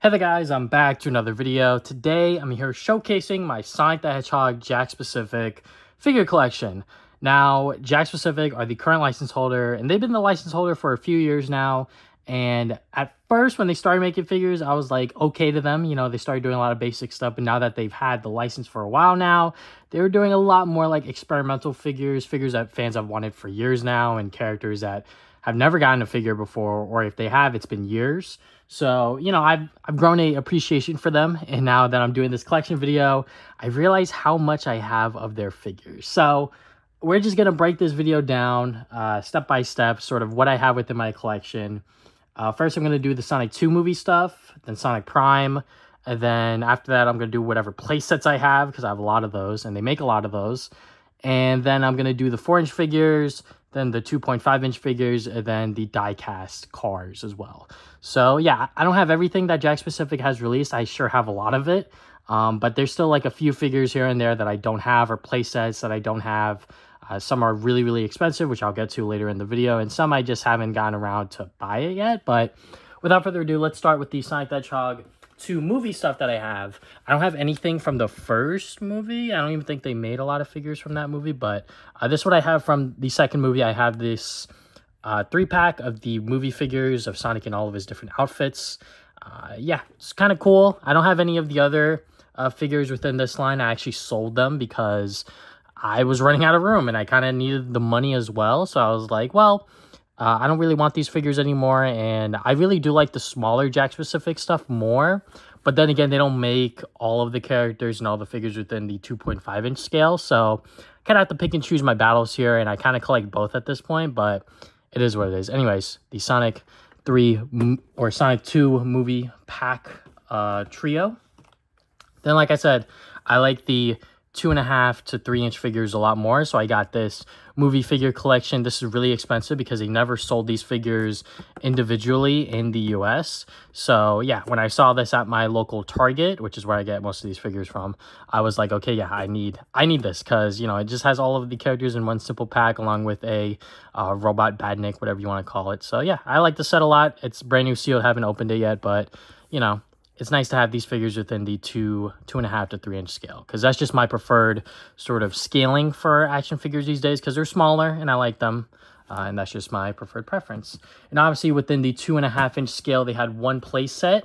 Hey there guys, I'm back to another video. Today I'm here showcasing my Sonic the Hedgehog Jakks Pacific figure collection. Now, Jakks Pacific are the current license holder, and they've been the license holder for a few years now. And at first, when they started making figures, I was like, okay to them. You know, they started doing a lot of basic stuff, but now that they've had the license for a while now, they were doing a lot more like experimental figures that fans have wanted for years now, and characters that have never gotten a figure before, or if they have, it's been years. So, you know, I've grown a appreciation for them, and now that I'm doing this collection video, I realize how much I have of their figures. So we're just going to break this video down step by step, sort of what I have within my collection. First, I'm going to do the Sonic 2 movie stuff, then Sonic Prime, and then after that, I'm going to do whatever play sets I have, because I have a lot of those, and they make a lot of those. And then I'm going to do the 4-inch figures, then the 2.5-inch figures, and then the die-cast cars as well. So, yeah, I don't have everything that Jakks Pacific has released. I sure have a lot of it. But there's still, like, a few figures here and there that I don't have, or play sets that I don't have. Some are really, really expensive, which I'll get to later in the video. And some I just haven't gotten around to buy it yet. But without further ado, let's start with the Sonic the Hedgehog 2 movie stuff that I have. I don't have anything from the first movie. I don't even think they made a lot of figures from that movie, but this is what I have from the second movie. I have this 3-pack of the movie figures of Sonic in all of his different outfits. Yeah, it's kind of cool. I don't have any of the other figures within this line. I actually sold them because I was running out of room and I kind of needed the money as well. So I was like, well, I don't really want these figures anymore, and I really do like the smaller Jakks Pacific stuff more. But then again, they don't make all of the characters and all the figures within the 2.5-inch scale, so I kind of have to pick and choose my battles here, and I kind of collect both at this point, but it is what it is. Anyways, the Sonic 3 or Sonic 2 movie pack trio. Then, like I said, I like the 2.5 to 3-inch figures a lot more, so I got this movie figure collection. This is really expensive because they never sold these figures individually in the US. So yeah, when I saw this at my local Target, which is where I get most of these figures from, I was like, okay, yeah, I need this, because you know, it just has all of the characters in one simple pack along with a robot Badnik, whatever you want to call it. So yeah, I like the set a lot. It's brand new sealed, haven't opened it yet, but you know, it's nice to have these figures within the 2.5 to 3-inch scale, because that's just my preferred sort of scaling for action figures these days, because they're smaller and I like them, and that's just my preferred preference. And obviously within the 2.5-inch scale, they had one play set,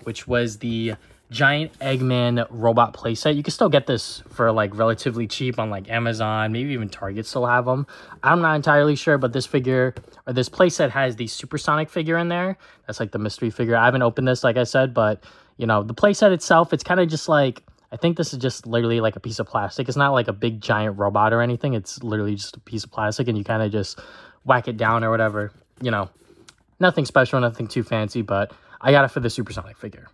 which was the Giant Eggman robot playset. You can still get this for like relatively cheap on like Amazon, maybe even Target still have them. I'm not entirely sure, but this figure or this playset has the Supersonic figure in there. That's like the mystery figure. I haven't opened this, like I said, but you know, the playset itself, it's kind of just like, I think this is just literally like a piece of plastic. It's not like a big giant robot or anything. It's literally just a piece of plastic, and you kind of just whack it down or whatever. You know, nothing special, nothing too fancy, but I got it for the Supersonic figure.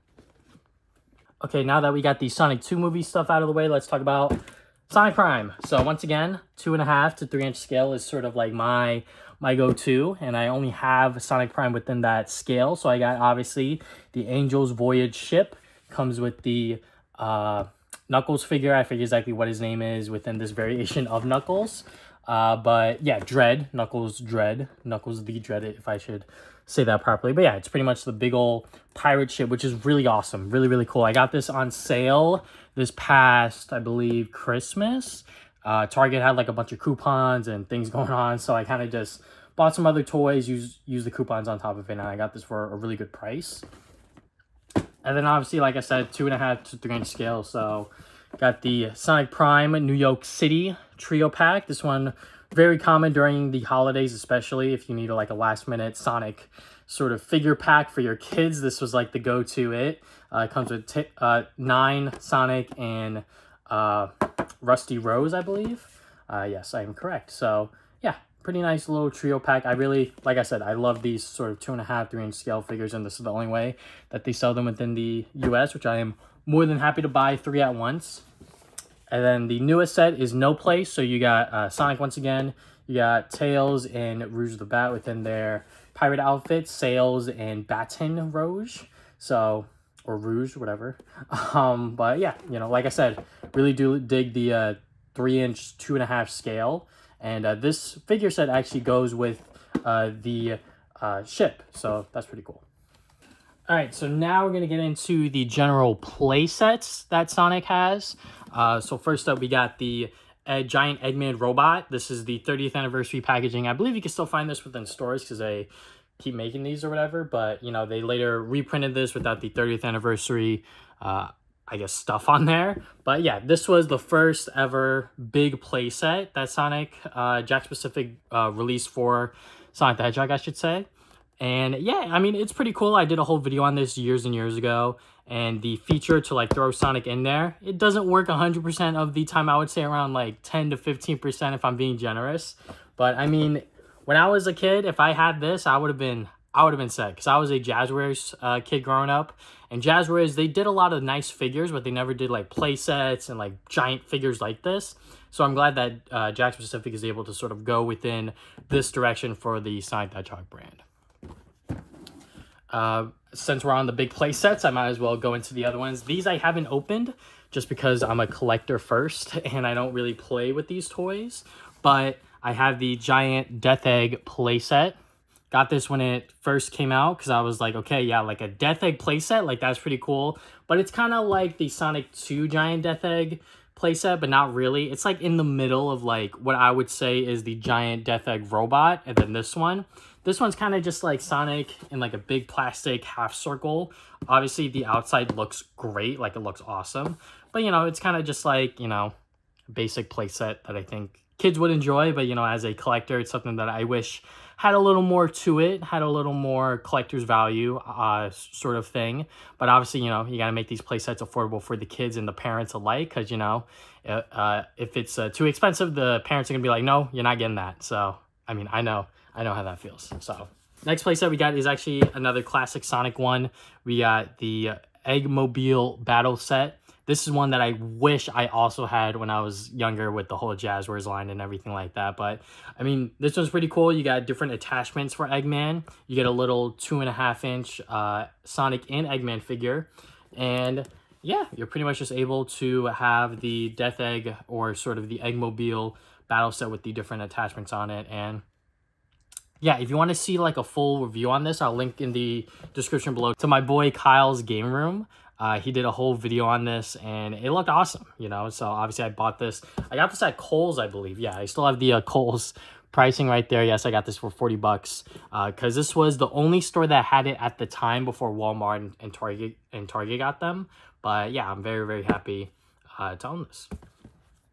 Okay, now that we got the Sonic 2 movie stuff out of the way, let's talk about Sonic Prime. So once again, 2.5 to 3-inch scale is sort of like my go-to, and I only have Sonic Prime within that scale. So I got obviously the Angel's Voyage ship, comes with the Knuckles figure. I forget exactly what his name is within this variation of Knuckles. But yeah, Dread, Knuckles Dread, Knuckles the Dread, if I should say that properly. But yeah, it's pretty much the big old pirate ship, which is really awesome. Really, really cool. I got this on sale this past, I believe, Christmas. Target had like a bunch of coupons and things going on, so I kind of just bought some other toys, used the coupons on top of it, and I got this for a really good price. And then obviously, like I said, 2.5 to 3-inch scale. So got the Sonic Prime New York City trio pack. This one very common during the holidays, especially if you need like a last-minute Sonic sort of figure pack for your kids. This was like the go-to it. It comes with 9 Sonic and Rusty Rose, I believe. Yes, I am correct. So yeah, pretty nice little trio pack. I really, like I said, I love these sort of 2.5, 3-inch scale figures, and this is the only way that they sell them within the US, which I am more than happy to buy 3 at once. And then the newest set is No Place. So you got Sonic once again. You got Tails and Rouge the Bat within their pirate outfits. Sails and Baton Rouge. So, or Rouge, whatever. But yeah, you know, like I said, really do dig the 3-inch, 2.5 scale. And this figure set actually goes with the ship. So that's pretty cool. All right, so now we're going to get into the general play sets that Sonic has. So first up, we got the giant Eggman robot. This is the 30th anniversary packaging. I believe you can still find this within stores because they keep making these or whatever. But, you know, they later reprinted this without the 30th anniversary, I guess, stuff on there. But yeah, this was the first ever big play set that Sonic, Jakks Pacific released for Sonic the Hedgehog, I should say. And yeah, I mean, it's pretty cool. I did a whole video on this years and years ago. And the feature to like throw Sonic in there, it doesn't work 100% of the time. I would say around like 10 to 15% if I'm being generous. But I mean, when I was a kid, if I had this, I would have been set. Because I was a Jazzwares kid growing up. And Jazzwares, they did a lot of nice figures, but they never did like play sets and like giant figures like this. So I'm glad that Jakks Pacific is able to sort of go within this direction for the Sonic the Hedgehog brand. Since we're on the big play sets, I might as well go into the other ones. These I haven't opened just because I'm a collector first and I don't really play with these toys. But I have the giant Death Egg play set. Got this when it first came out because I was like, okay, yeah, like a Death Egg play set, like that's pretty cool. But it's kind of like the Sonic 2 giant Death Egg playset, but not really. It's like in the middle of like what I would say is the giant Death Egg robot, and then this one. This one's kind of just like Sonic in like a big plastic half circle. Obviously, the outside looks great, like it looks awesome. But, you know, it's kind of just like, you know, a basic playset that I think kids would enjoy. But, you know, as a collector, it's something that I wish had a little more to it, had a little more collector's value sort of thing. But obviously, you know, you got to make these playsets affordable for the kids and the parents alike. Because, you know, if it's too expensive, the parents are going to be like, no, you're not getting that. So, I mean, I know how that feels. So next playset we got is actually another classic Sonic one. We got the Eggmobile battle set. This is one that I wish I also had when I was younger with the whole Jazzwares line and everything like that. But I mean, this one's pretty cool. You got different attachments for Eggman. You get a little 2.5-inch Sonic and Eggman figure. And yeah, you're pretty much just able to have the Death Egg or sort of the Eggmobile battle set with the different attachments on it. And yeah, if you want to see like a full review on this, I'll link in the description below to my boy Kyle's Game Room. He did a whole video on this and it looked awesome, you know. So obviously I bought this. I got this at Kohl's, I believe. Yeah, I still have the Kohl's pricing right there. Yes, I got this for 40 bucks because this was the only store that had it at the time before Walmart and Target got them. But yeah, I'm very, very happy to own this.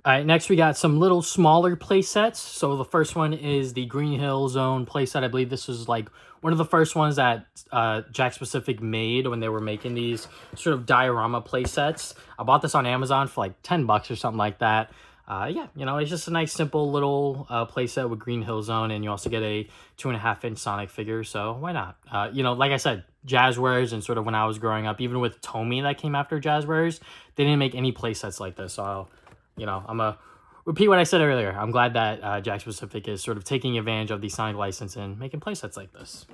All right, next we got some little smaller play sets. So the first one is the Green Hill Zone play set. I believe this was like one of the first ones that Jakks Pacific made when they were making these sort of diorama play sets. I bought this on Amazon for like 10 bucks or something like that. Yeah, you know, it's just a nice, simple little play set with Green Hill Zone, and you also get a 2.5-inch Sonic figure, so why not? You know, like I said, Jazzwares, and sort of when I was growing up, even with Tomy that came after Jazzwares, they didn't make any play sets like this, so you know, I'm going to repeat what I said earlier. I'm glad that Jakks Pacific is sort of taking advantage of the Sonic license and making playsets like this.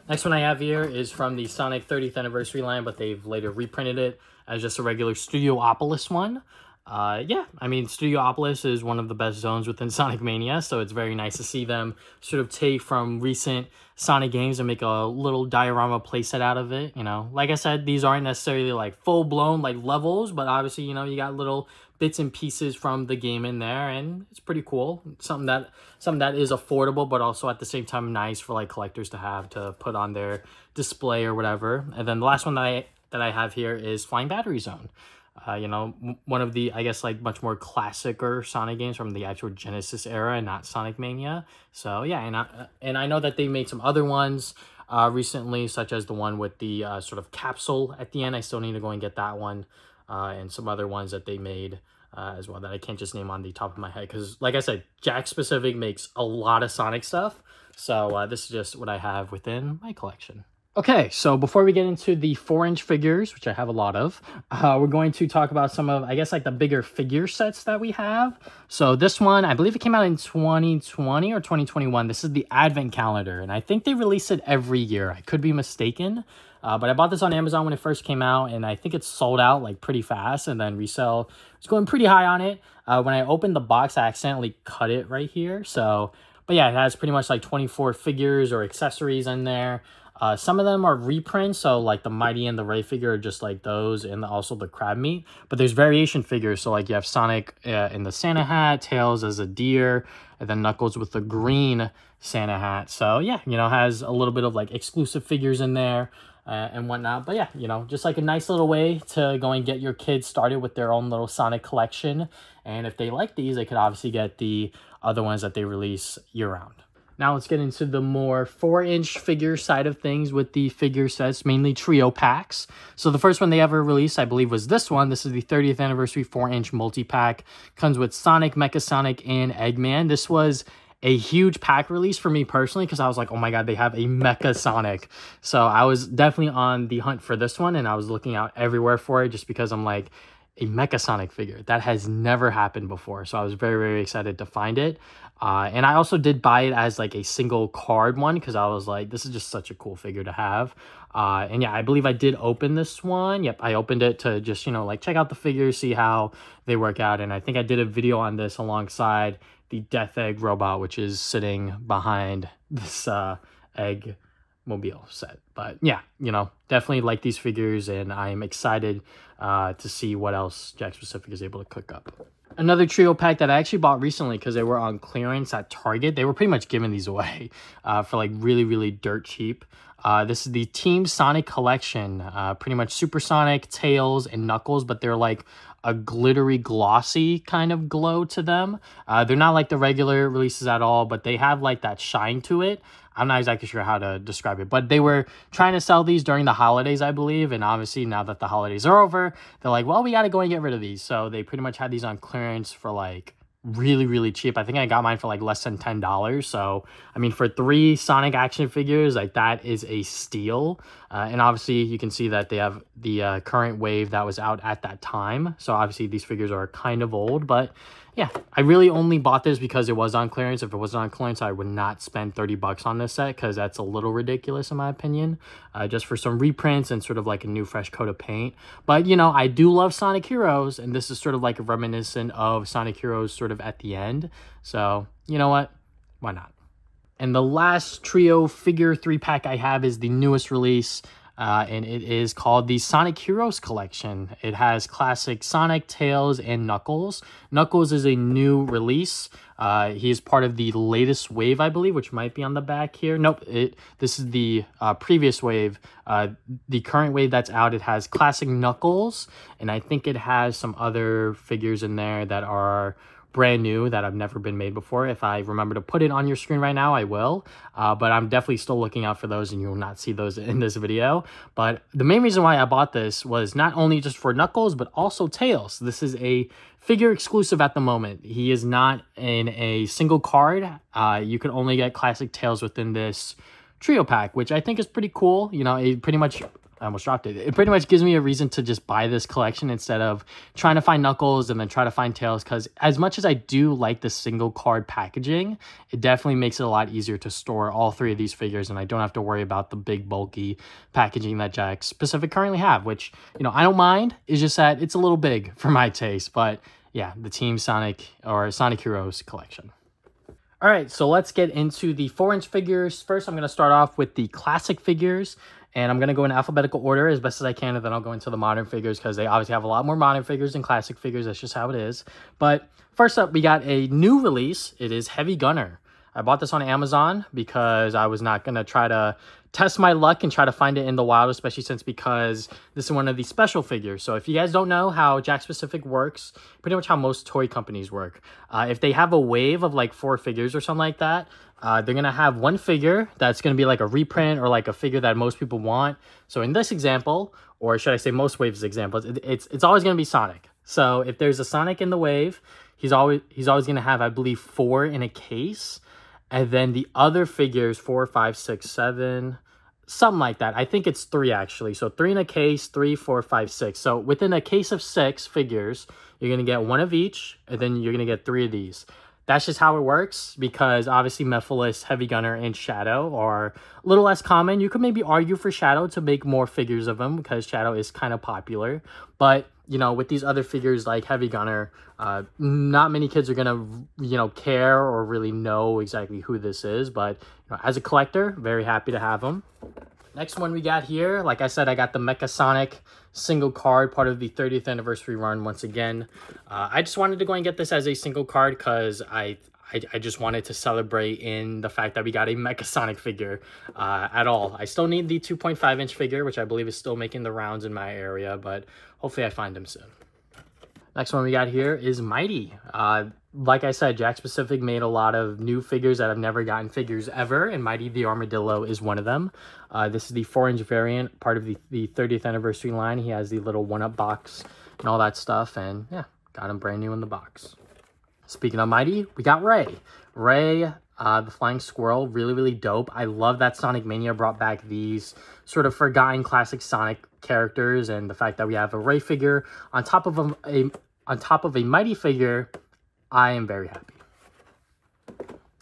Next one I have here is from the Sonic 30th anniversary line, but they've later reprinted it as just a regular Studiopolis one. Yeah, I mean, Studiopolis is one of the best zones within Sonic Mania, so it's very nice to see them sort of take from recent Sonic games and make a little diorama playset out of it, you know. Like I said, these aren't necessarily like full-blown like levels, but obviously, you know, you got little bits and pieces from the game in there, and it's pretty cool. Something that is affordable, but also at the same time nice for like collectors to have to put on their display or whatever. And then the last one that I have here is Flying Battery Zone. You know, one of the, I guess, like much more classicer Sonic games from the actual Genesis era and not Sonic Mania. So yeah, and I know that they made some other ones recently, such as the one with the sort of capsule at the end. I still need to go and get that one, and some other ones that they made as well that I can't just name on the top of my head. Because like I said, Jakks Pacific makes a lot of Sonic stuff. So this is just what I have within my collection. Okay, so before we get into the 4-inch figures, which I have a lot of, we're going to talk about some of, I guess, like the bigger figure sets that we have. So this one, I believe it came out in 2020 or 2021. This is the Advent Calendar, and I think they release it every year. I could be mistaken, but I bought this on Amazon when it first came out, and I think it's sold out like pretty fast, and then resale was going pretty high on it. When I opened the box, I accidentally cut it right here, so... But yeah, it has pretty much like 24 figures or accessories in there. Some of them are reprints, so like the Mighty and the Ray figure are just like those, and also the crab meat. But there's variation figures, so like you have Sonic in the Santa hat, Tails as a deer, and then Knuckles with the green Santa hat. So yeah, you know, has a little bit of like exclusive figures in there and whatnot. But yeah, you know, just like a nice little way to go and get your kids started with their own little Sonic collection. And if they like these, they could obviously get the other ones that they release year-round. Now let's get into the more 4-inch figure side of things with the figure sets, mainly trio packs. So the first one they ever released, I believe, was this one. This is the 30th anniversary 4-inch multi-pack. Comes with Sonic, Mecha Sonic, and Eggman. This was a huge pack release for me personally because I was like, oh my god, they have a Mecha Sonic. So I was definitely on the hunt for this one, and I was looking out everywhere for it just because I'm like, a Mecha Sonic figure. That has never happened before. So I was very, very excited to find it. And I also did buy it as like a single card one because I was like, this is just such a cool figure to have. And yeah, I believe I did open this one. Yep, I opened it to just, you know, like check out the figures, see how they work out. And I think I did a video on this alongside the Death Egg robot, which is sitting behind this egg mobile set. But yeah, you know, definitely like these figures, and I'm excited to see what else Jakks Pacific is able to cook up. Another trio pack that I actually bought recently because they were on clearance at Target. They were pretty much giving these away for like really, really dirt cheap. This is the Team Sonic collection. Pretty much Super Sonic, Tails, and Knuckles, but they're like a glittery, glossy kind of glow to them. They're not like the regular releases at all, but they have like that shine to it. I'm not exactly sure how to describe it, but they were trying to sell these during the holidays, I believe. And obviously now that the holidays are over, they're like, well, we got to go and get rid of these. So they pretty much had these on clearance for like really, really cheap. I think I got mine for like less than $10. So, I mean, for 3 Sonic action figures, like that is a steal. And obviously you can see that they have the current wave that was out at that time. So obviously these figures are kind of old, but yeah, I really only bought this because it was on clearance. If it wasn't on clearance, I would not spend 30 bucks on this set because that's a little ridiculous in my opinion. Just for some reprints and sort of like a new fresh coat of paint. But, you know, I do love Sonic Heroes, and this is sort of like a reminiscent of Sonic Heroes sort of at the end. So, you know what? Why not? And the last trio figure 3-pack I have is the newest release. And it is called the Sonic Heroes Collection. It has classic Sonic, Tails, and Knuckles. Knuckles is a new release. He is part of the latest wave, I believe, which might be on the back here. Nope, this is the previous wave. The current wave that's out, it has classic Knuckles, and I think it has some other figures in there that are brand new that have never been made before. If I remember to put it on your screen right now, I will. But I'm definitely still looking out for those, and you will not see those in this video. But the main reason why I bought this was not only just for Knuckles, but also Tails. This is a figure exclusive at the moment. He is not in a single card. You can only get classic Tails within this trio pack, which I think is pretty cool. You know, it pretty much... I almost dropped it. It pretty much gives me a reason to just buy this collection instead of trying to find Knuckles and then try to find Tails, because as much as I do like the single card packaging, it definitely makes it a lot easier to store all 3 of these figures, and I don't have to worry about the big bulky packaging that Jakks Pacific currently have, which, you know, I don't mind. It's just that it's a little big for my taste, but yeah, the Team Sonic or Sonic Heroes collection. All right, so let's get into the 4-inch figures. First, I'm going to start off with the classic figures. And I'm going to go in alphabetical order as best as I can, and then I'll go into the modern figures because they obviously have a lot more modern figures than classic figures. That's just how it is. But first up, we got a new release. It is Heavy Gunner. I bought this on Amazon because I was not going to try to test my luck and try to find it in the wild, especially because this is one of the special figures. So if you guys don't know how Jakks Pacific works, pretty much how most toy companies work, if they have a wave of like 4 figures or something like that, they're going to have one figure that's going to be like a reprint or like a figure that most people want. So in this example, or should I say most waves examples, it's always going to be Sonic. So if there's a Sonic in the wave, he's always going to have, I believe, 4 in a case. And then the other figures, 4, 5, 6, 7, something like that. I think it's 3 actually. So 3 in a case, 3, 4, 5, 6. So within a case of 6 figures, you're going to get 1 of each, and then you're going to get 3 of these. That's just how it works, because obviously Mephiles, Heavy Gunner, and Shadow are a little less common. You could maybe argue for Shadow to make more figures of him, because Shadow is kind of popular. But, you know, with these other figures like Heavy Gunner, not many kids are going to, you know, care or really know exactly who this is. But you know, as a collector, very happy to have him. Next one we got here, like I said, I got the Mecha Sonic single card, part of the 30th anniversary run once again. I just wanted to go and get this as a single card because I just wanted to celebrate in the fact that we got a Mecha Sonic figure at all. I still need the 2.5-inch figure, which I believe is still making the rounds in my area, but hopefully I find him soon. Next one we got here is Mighty. Like I said, Jakks Pacific made a lot of new figures that have never gotten figures ever, and Mighty the Armadillo is one of them. This is the 4-inch variant, part of the 30th anniversary line. He has the little 1-up box and all that stuff, and yeah, got him brand new in the box. Speaking of Mighty, we got Ray. Ray, the Flying Squirrel, really, really dope. I love that Sonic Mania brought back these sort of forgotten classic Sonic characters, and the fact that we have a Ray figure on top of a Mighty figure. I am very happy.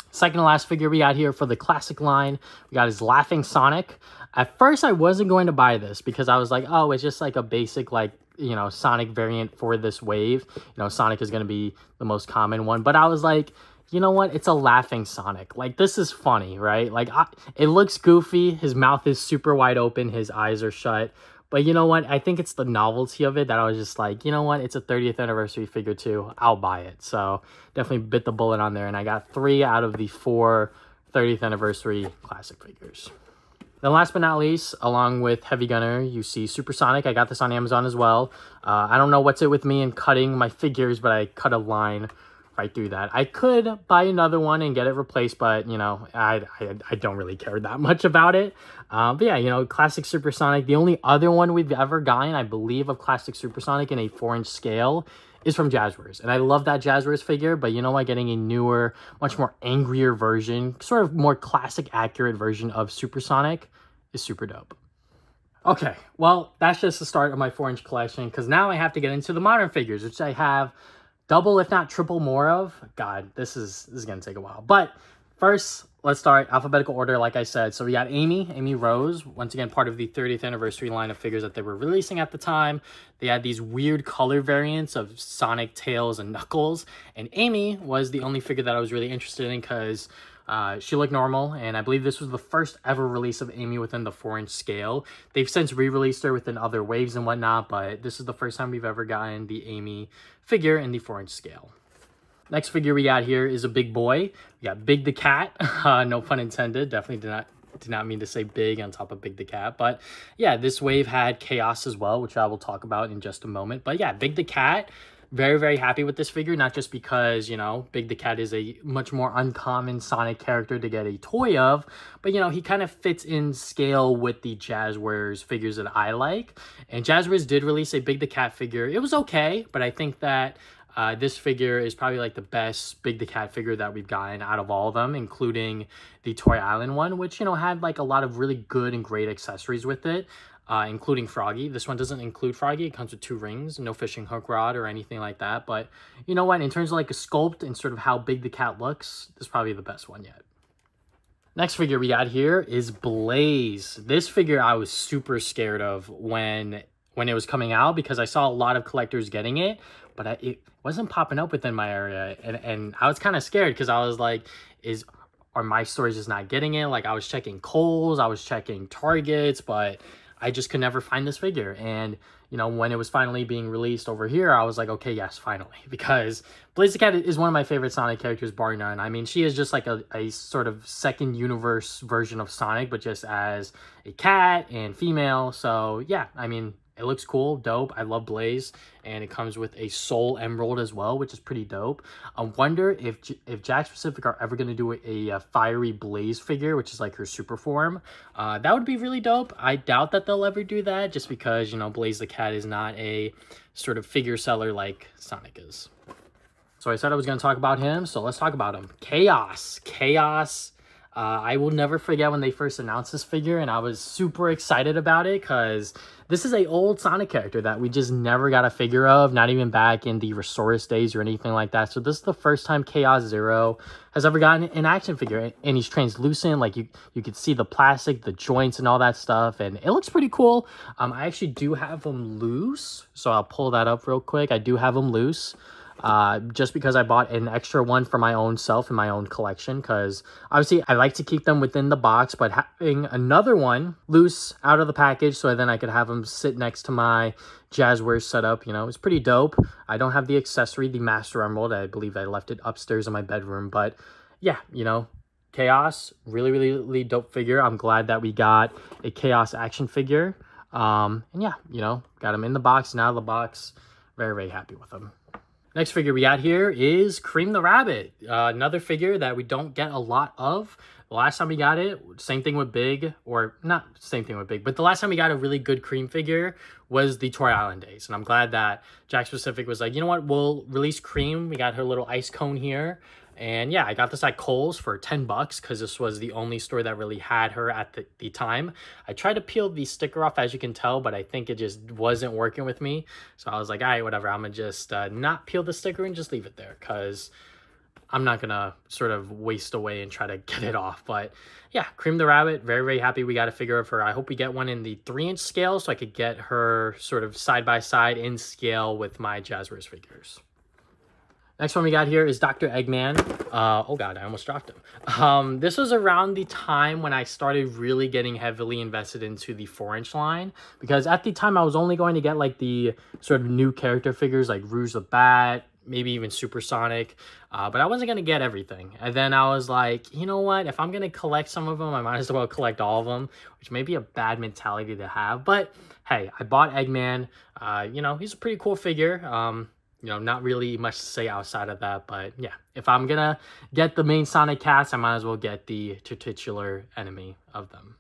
Second to last figure we got here for the classic line, we got his Laughing Sonic. At first, I wasn't going to buy this because I was like, oh, it's just like a basic, like, you know, Sonic variant for this wave. You know, Sonic is going to be the most common one. But I was like, you know what? It's a Laughing Sonic. Like, this is funny, right? Like, it looks goofy. His mouth is super wide open. His eyes are shut. But you know what? I think it's the novelty of it that I was just like, you know what? It's a 30th anniversary figure too. I'll buy it. So definitely bit the bullet on there. And I got 3 out of the 4 30th anniversary classic figures. Then last but not least, along with Heavy Gunner, you see Supersonic. I got this on Amazon as well. I don't know what's it with me in cutting my figures, but I cut a line right through that. I could buy another one and get it replaced, but, you know, I don't really care that much about it. But yeah, you know, classic Supersonic. The only other one we've ever gotten, I believe, of classic Supersonic in a 4-inch scale is from Jazzwares. And I love that Jazzwares figure, but you know what? Getting a newer, much more angrier version, sort of more classic accurate version of Supersonic is super dope. Okay, well, that's just the start of my 4-inch collection, because now I have to get into the modern figures, which I have double, if not triple more of. God, this is going to take a while. But first, let's start alphabetical order, like I said. So we got Amy Rose, once again, part of the 30th anniversary line of figures that they were releasing at the time. They had these weird color variants of Sonic, Tails, and Knuckles. And Amy was the only figure that I was really interested in because she looked normal, and I believe this was the first ever release of Amy within the 4-inch scale. They've since re-released her within other waves and whatnot, but this is the first time we've ever gotten the Amy figure in the 4-inch scale. Next figure we got here is a big boy. We got Big the Cat. No pun intended. Definitely did not mean to say big on top of Big the Cat. But yeah, this wave had Chaos as well, which I will talk about in just a moment. But yeah, Big the Cat. Very, very happy with this figure, not just because, you know, Big the Cat is a much more uncommon Sonic character to get a toy of, but, you know, he kind of fits in scale with the Jazzwares figures that I like. And Jazzwares did release a Big the Cat figure. It was okay, but I think that this figure is probably like the best Big the Cat figure that we've gotten out of all of them, including the Toy Island one, which, you know, had like a lot of really good and great accessories with it. Including Froggy. This one doesn't include Froggy. It comes with 2 rings, no fishing hook rod or anything like that. But you know what? In terms of like a sculpt and sort of how big the cat looks, this is probably the best one yet. Next figure we got here is Blaze. This figure I was super scared of when it was coming out because I saw a lot of collectors getting it, but it wasn't popping up within my area. And I was kind of scared because I was like, are my stores just not getting it? Like I was checking Kohl's, I was checking Targets, but I just could never find this figure. And, you know, when it was finally being released over here, I was like, okay, yes, finally. Because Blaze the Cat is one of my favorite Sonic characters, bar none. I mean, she is just like a sort of second universe version of Sonic, but just as a cat and female. So, yeah, I mean, it looks cool, dope. I love Blaze, and it comes with a Soul Emerald as well, which is pretty dope. I wonder if Jakks Pacific are ever going to do a Fiery Blaze figure, which is like her super form. That would be really dope. I doubt that they'll ever do that, just because, you know, Blaze the Cat is not a sort of figure seller like Sonic is. So I said I was going to talk about him, so let's talk about him. Chaos. I will never forget when they first announced this figure, and I was super excited about it because this is an old Sonic character that we just never got a figure of, not even back in the Resource days or anything like that. So this is the first time Chaos Zero has ever gotten an action figure, and he's translucent. Like you could see the plastic, the joints, and all that stuff, and it looks pretty cool. I actually do have him loose, so I'll pull that up real quick. I do have him loose. just because I bought an extra one for my own self in my own collection, because obviously I like to keep them within the box, but having another one loose out of the package so then I could have them sit next to my Jazzwares setup, you know, it's pretty dope. I don't have the accessory, the Master Emerald. I believe I left it upstairs in my bedroom, but yeah, you know, Chaos, really dope figure. I'm glad that we got a Chaos action figure. And yeah, you know, got him in the box and out of the box. Very happy with him. Next figure we got here is Cream the Rabbit. Another figure that we don't get a lot of. The last time we got it, same thing with Big, or not same thing with Big, but the last time we got a really good Cream figure was the Toy Island days. And I'm glad that Jakks Pacific was like, you know what, we'll release Cream. We got her little ice cone here. And yeah, I got this at Kohl's for 10 bucks because this was the only store that really had her at the time. I tried to peel the sticker off, as you can tell, but I think it just wasn't working with me. So I was like, all right, whatever. I'm going to just not peel the sticker and just leave it there because I'm not going to sort of waste away and try to get it off. But yeah, Cream the Rabbit, very happy we got a figure of her. I hope we get one in the 3-inch scale so I could get her sort of side-by-side in scale with my Jazzwares figures. Next one we got here is Dr. Eggman. Oh god, I almost dropped him. This was around the time when I started really getting heavily invested into the 4-inch line, because at the time I was only going to get like the sort of new character figures like Rouge the Bat, maybe even Supersonic, but I wasn't going to get everything. And then I was like, you know what, if I'm going to collect some of them, I might as well collect all of them, which may be a bad mentality to have. But hey, I bought Eggman. You know, he's a pretty cool figure. You know, not really much to say outside of that, but yeah, if I'm gonna get the main Sonic cast, I might as well get the titular enemy of them.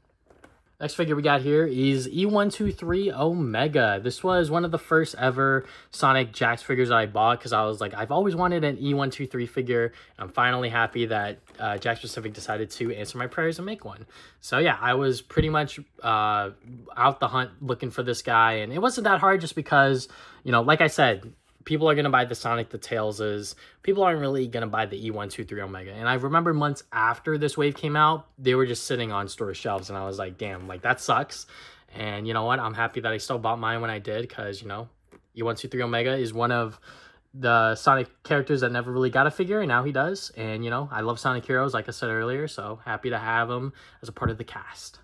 Next figure we got here is E123 Omega. This was one of the first ever Sonic Jakks figures that I bought because I was like, I've always wanted an E123 figure. I'm finally happy that Jakks Pacific decided to answer my prayers and make one. So yeah, I was pretty much out the hunt looking for this guy, and it wasn't that hard just because, you know, like I said, people are going to buy the Sonic the Tailses. People aren't really going to buy the E123 Omega. And I remember months after this wave came out, they were just sitting on store shelves. And I was like, damn, like that sucks. And you know what? I'm happy that I still bought mine when I did because, you know, E123 Omega is one of the Sonic characters that never really got a figure. And now he does. And, you know, I love Sonic Heroes, like I said earlier. So happy to have him as a part of the cast.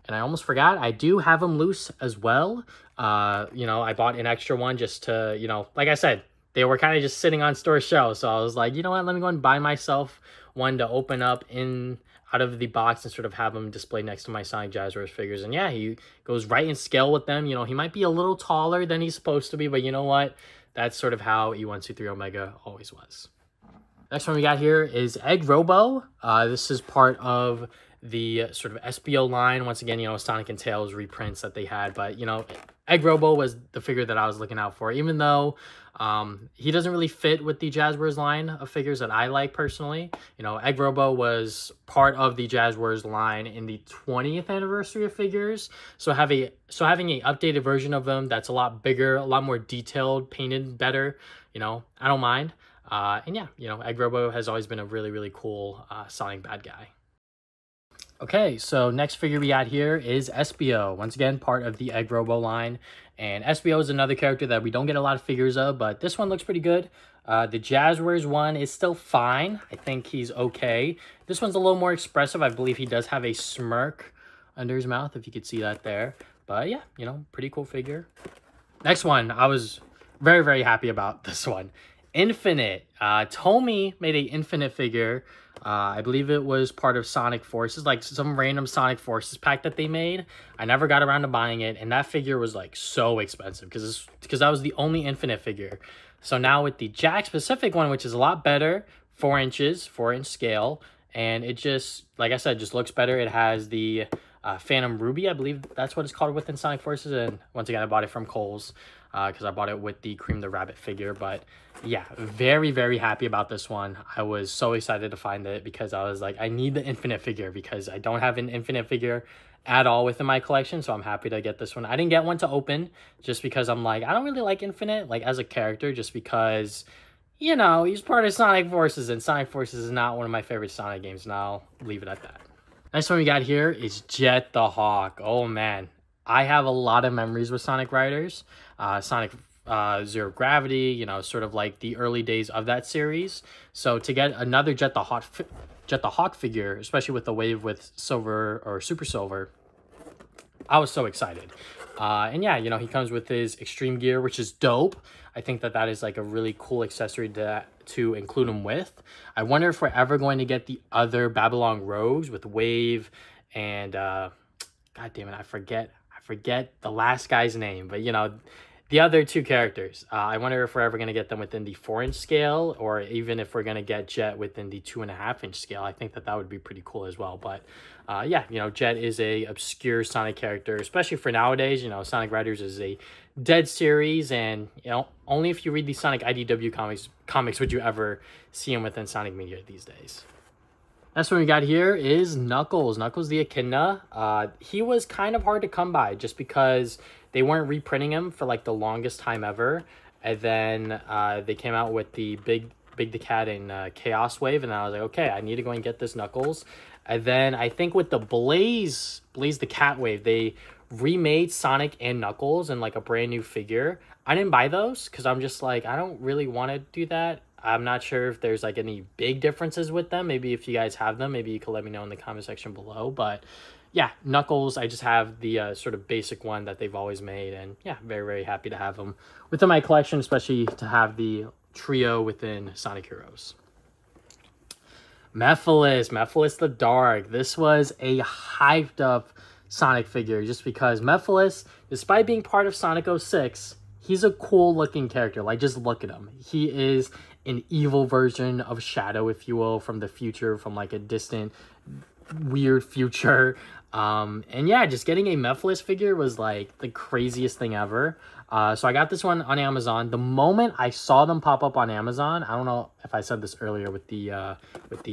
And I almost forgot, I do have them loose as well. You know, I bought an extra one just to, you know, like I said, they were kind of just sitting on store shelves. So I was like, you know what, let me go and buy myself one to open up out of the box and sort of have them displayed next to my Sonic Jazzwares figures. And yeah, he goes right in scale with them. You know, he might be a little taller than he's supposed to be, but you know what? That's sort of how E123 Omega always was. Next one we got here is Egg Robo. This is part of the sort of SBO line. Once again, you know, Sonic and Tails reprints that they had, but you know, Egg Robo was the figure that I was looking out for, even though he doesn't really fit with the Jazzwares line of figures that I like personally. You know, Egg Robo was part of the Jazzwares line in the 20th anniversary of figures, so having a updated version of them that's a lot bigger, a lot more detailed, painted better, you know, I don't mind. And yeah, you know, Egg Robo has always been a really cool Sonic bad guy. Okay, so next figure we got here is Espio. Once again, part of the Egg Robo line. And Espio is another character that we don't get a lot of figures of, but this one looks pretty good. The Jazzwares one is still fine. I think he's okay. This one's a little more expressive. I believe he does have a smirk under his mouth, if you could see that there. But yeah, you know, pretty cool figure. Next one, I was very happy about this one. Infinite. Tomy made an Infinite figure. I believe it was part of Sonic Forces, like some random Sonic Forces pack that they made. I never got around to buying it, and that figure was like so expensive because that was the only Infinite figure. So now with the Jakks Pacific one, which is a lot better, 4 inches, 4-inch scale, and it just, like I said, just looks better. It has the Phantom Ruby, I believe that's what it's called within Sonic Forces, and once again, I bought it from Kohl's because I bought it with the Cream the Rabbit figure. But yeah, very happy about this one. I was so excited to find it because I was like, I need the Infinite figure because I don't have an Infinite figure at all within my collection, so I'm happy to get this one. I didn't get one to open just because I'm like, I don't really like Infinite, like as a character, just because, you know, he's part of Sonic Forces, and Sonic Forces is not one of my favorite Sonic games, and I'll leave it at that. Next one we got here is Jet the Hawk. Oh man, I have a lot of memories with Sonic Riders. Sonic Zero Gravity, you know, sort of like the early days of that series. So to get another Jet the Hawk figure, especially with the wave with Silver or Super Silver, I was so excited. And yeah, you know, he comes with his extreme gear, which is dope. I think that that is like a really cool accessory to include him with. I wonder if we're ever going to get the other Babylon Rogues with Wave and God damn it, I forget the last guy's name, but you know, the other two characters. I wonder if we're ever going to get them within the 4-inch scale, or even if we're going to get Jet within the 2.5-inch scale. I think that that would be pretty cool as well. But yeah, you know, Jet is a obscure Sonic character, especially for nowadays. You know, Sonic Riders is a dead series, and you know, only if you read the Sonic IDW comics would you ever see him within Sonic media these days. Next one we got here is Knuckles. Knuckles the Echidna. He was kind of hard to come by just because they weren't reprinting him for like the longest time ever. And then they came out with the Big the Cat and Chaos Wave. And I was like, okay, I need to go and get this Knuckles. And then I think with the Blaze the Cat Wave, they remade Sonic and Knuckles in like a brand new figure. I didn't buy those because I'm just like, I don't really want to do that. I'm not sure if there's like any big differences with them. Maybe if you guys have them, maybe you could let me know in the comment section below. But yeah, Knuckles, I just have the sort of basic one that they've always made. And yeah, very, very happy to have them within my collection, especially to have the trio within Sonic Heroes. Mephiles the Dark. This was a hyped up Sonic figure just because Mephiles, despite being part of Sonic 06, he's a cool looking character. Like, just look at him. He is an evil version of Shadow, if you will, from the future, from like a distant, weird future. And yeah, just getting a Mephiles figure was like the craziest thing ever. So I got this one on Amazon. The moment I saw them pop up on Amazon, I don't know if I said this earlier with the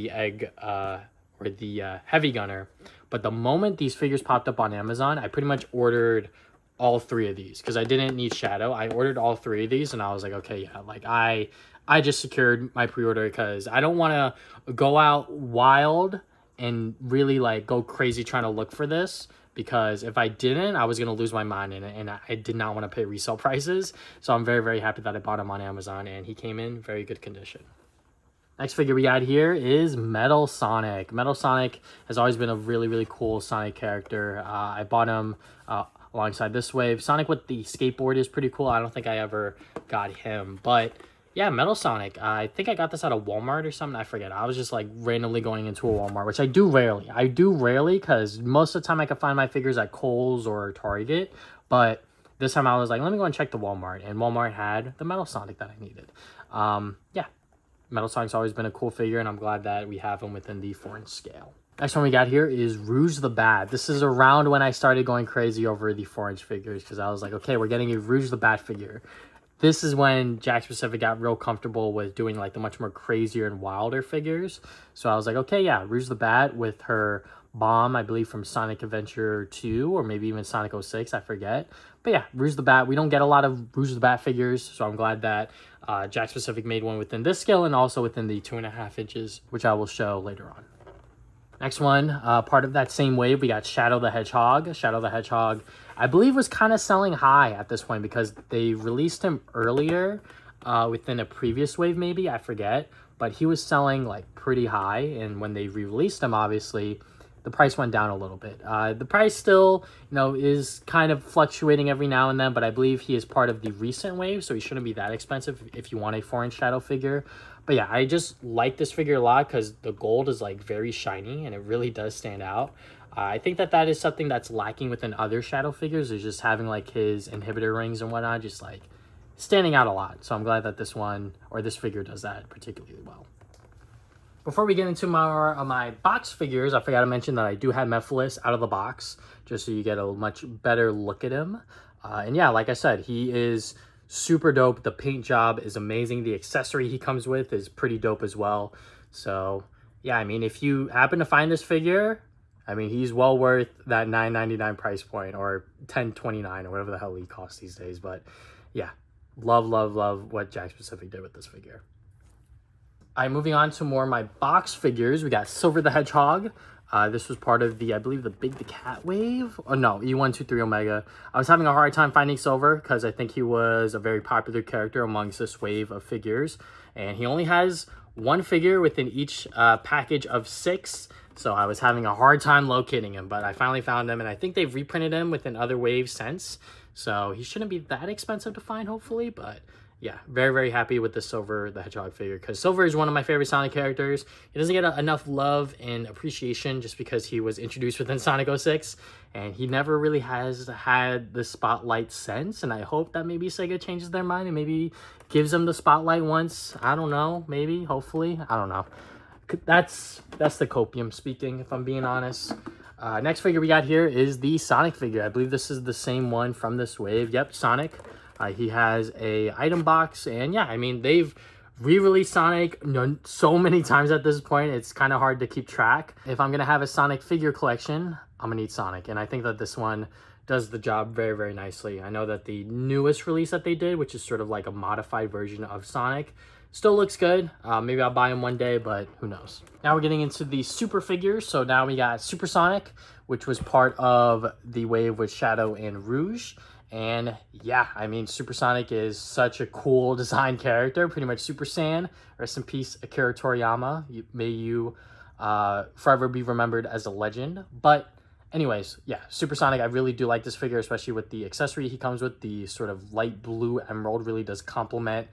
egg or the heavy gunner, but the moment these figures popped up on Amazon, I pretty much ordered all 3 of these because I didn't need Shadow. I ordered all 3 of these and I was like, okay, yeah, like I just secured my pre-order because I don't want to go out wild and really like go crazy trying to look for this, because if I didn't, I was going to lose my mind in it, and I did not want to pay resale prices. So I'm very, very happy that I bought him on Amazon, and he came in very good condition. Next figure we got here is Metal Sonic. Metal Sonic has always been a really, really cool Sonic character. I bought him alongside this wave. Sonic with the skateboard is pretty cool. I don't think I ever got him, but yeah, Metal Sonic. I think I got this at a Walmart or something. I forget. I was just like randomly going into a Walmart, which I do rarely. I do rarely because most of the time I can find my figures at Kohl's or Target. But this time I was like, let me go and check the Walmart. And Walmart had the Metal Sonic that I needed. Yeah, Metal Sonic's always been a cool figure, and I'm glad that we have him within the 4-inch scale. Next one we got here is Rouge the Bat. This is around when I started going crazy over the 4-inch figures because I was like, okay, we're getting a Rouge the Bat figure. This is when Jakks Pacific got real comfortable with doing like the much more crazier and wilder figures. So I was like, okay, yeah, Rouge the Bat with her bomb, I believe from Sonic Adventure 2 or maybe even Sonic 06, I forget. But yeah, Rouge the Bat. We don't get a lot of Rouge the Bat figures, so I'm glad that Jakks Pacific made one within this scale and also within the 2.5 inches, which I will show later on. Next one, part of that same wave, we got Shadow the Hedgehog. Shadow the Hedgehog, I believe, was kind of selling high at this point because they released him earlier within a previous wave, maybe, I forget. But he was selling like pretty high, and when they re-released him, obviously, the price went down a little bit. The price still, you know, is kind of fluctuating every now and then, but I believe he is part of the recent wave, so he shouldn't be that expensive if you want a 4-inch Shadow figure. But yeah, I just like this figure a lot because the gold is like very shiny and it really does stand out. I think that that is something that's lacking within other Shadow figures, is just having like his inhibitor rings and whatnot, just like standing out a lot. So I'm glad that this one, or this figure, does that particularly well. Before we get into more of my box figures, I forgot to mention that I do have Mephiles out of the box, just so you get a much better look at him. And yeah, like I said, he is super dope. The paint job is amazing. The accessory he comes with is pretty dope as well. So yeah, I mean, if you happen to find this figure, I mean, he's well worth that $9.99 price point, or $10.29 or whatever the hell he costs these days. But yeah, love, love, love what Jakks Pacific did with this figure. All right, moving on to more of my box figures. We got Silver the Hedgehog. This was part of the, I believe, the Cat wave? Oh, no, E123 Omega. I was having a hard time finding Silver because I think he was a very popular character amongst this wave of figures. And he only has one figure within each package of 6. So I was having a hard time locating him, but I finally found him. And I think they've reprinted him within other waves since. So he shouldn't be that expensive to find, hopefully. But yeah, very, very happy with the Silver the Hedgehog figure because Silver is one of my favorite Sonic characters. He doesn't get enough love and appreciation just because he was introduced within Sonic 06, and he never really has had the spotlight since. And I hope that maybe Sega changes their mind and maybe gives him the spotlight once. I don't know, maybe, hopefully, I don't know. That's the copium speaking, if I'm being honest. Next figure we got here is the Sonic figure. I believe this is the same one from this wave. Yep, Sonic. He has a item box, and yeah, I mean, they've re-released Sonic so many times at this point, it's kind of hard to keep track. If I'm going to have a Sonic figure collection, I'm going to need Sonic, and I think that this one does the job very, very nicely. I know that the newest release that they did, which is sort of like a modified version of Sonic, still looks good. Maybe I'll buy him one day, but who knows. Now we're getting into the Super figures. So now we got Super Sonic, which was part of the wave with Shadow and Rouge. And yeah, I mean, Super Sonic is such a cool design character, pretty much Super Saiyan. Rest in peace, Akira Toriyama. May you forever be remembered as a legend. But anyways, yeah, Super Sonic, I really do like this figure, especially with the accessory he comes with. The sort of light blue emerald really does complement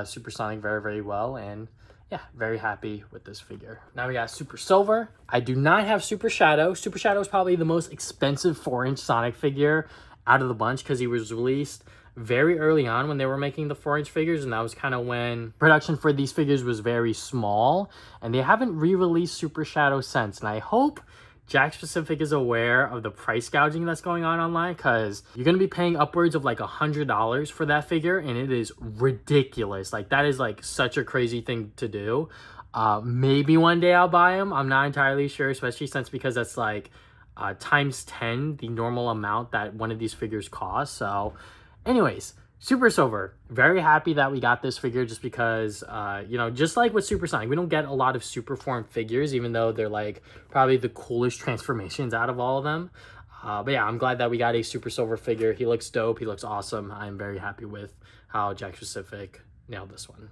Super Sonic very, very well. And yeah, very happy with this figure. Now we got Super Silver. I do not have Super Shadow. Super Shadow is probably the most expensive 4-inch Sonic figure out of the bunch because he was released very early on when they were making the 4-inch figures, and that was kind of when production for these figures was very small, and they haven't re-released Super Shadow since. And I hope Jakks Pacific is aware of the price gouging that's going on online, because you're going to be paying upwards of like $100 for that figure, and it is ridiculous. Like, that is like such a crazy thing to do. Maybe one day I'll buy him. I'm not entirely sure, especially because that's like times 10 the normal amount that one of these figures costs. So anyways, Super Silver, very happy that we got this figure, just because you know, just like with Super Sonic, we don't get a lot of super form figures, even though they're like probably the coolest transformations out of all of them. But yeah, I'm glad that we got a Super Silver figure. He looks dope, he looks awesome. I'm very happy with how Jakks Pacific nailed this one.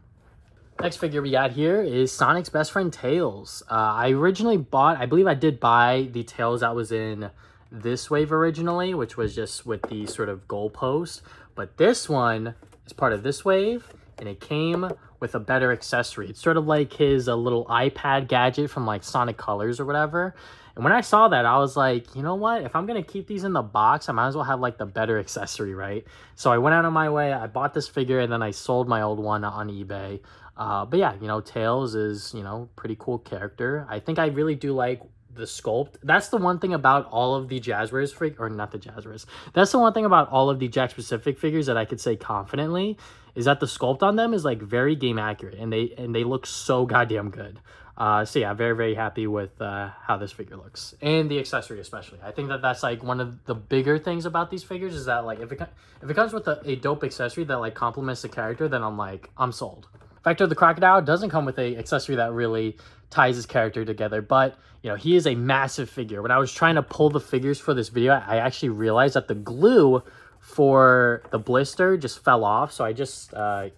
Next figure we got here is Sonic's best friend, Tails. I originally bought, I believe I did buy the Tails that was in this wave originally, which was just with the sort of goalpost. But this one is part of this wave, and it came with a better accessory. It's sort of like his little iPad gadget from like Sonic Colors or whatever. And when I saw that, I was like, you know what? If I'm going to keep these in the box, I might as well have like the better accessory, right? So I went out of my way, I bought this figure, and then I sold my old one on eBay. But yeah, you know, Tails is, you know, pretty cool character. I think I really do like the sculpt. That's the one thing about all of the Jazzwares figures, or not the Jazzwares. That's the one thing about all of the Jakks Pacific figures that I could say confidently, is that the sculpt on them is like very game accurate, and they look so goddamn good. So yeah, very, very happy with how this figure looks, and the accessory especially. I think that that's like one of the bigger things about these figures, is that like if it comes with a dope accessory that like complements the character, then I'm sold. Vector the Crocodile doesn't come with a accessory that really ties his character together, but you know, he is a massive figure. When I was trying to pull the figures for this video, I actually realized that the glue for the blister just fell off, so I just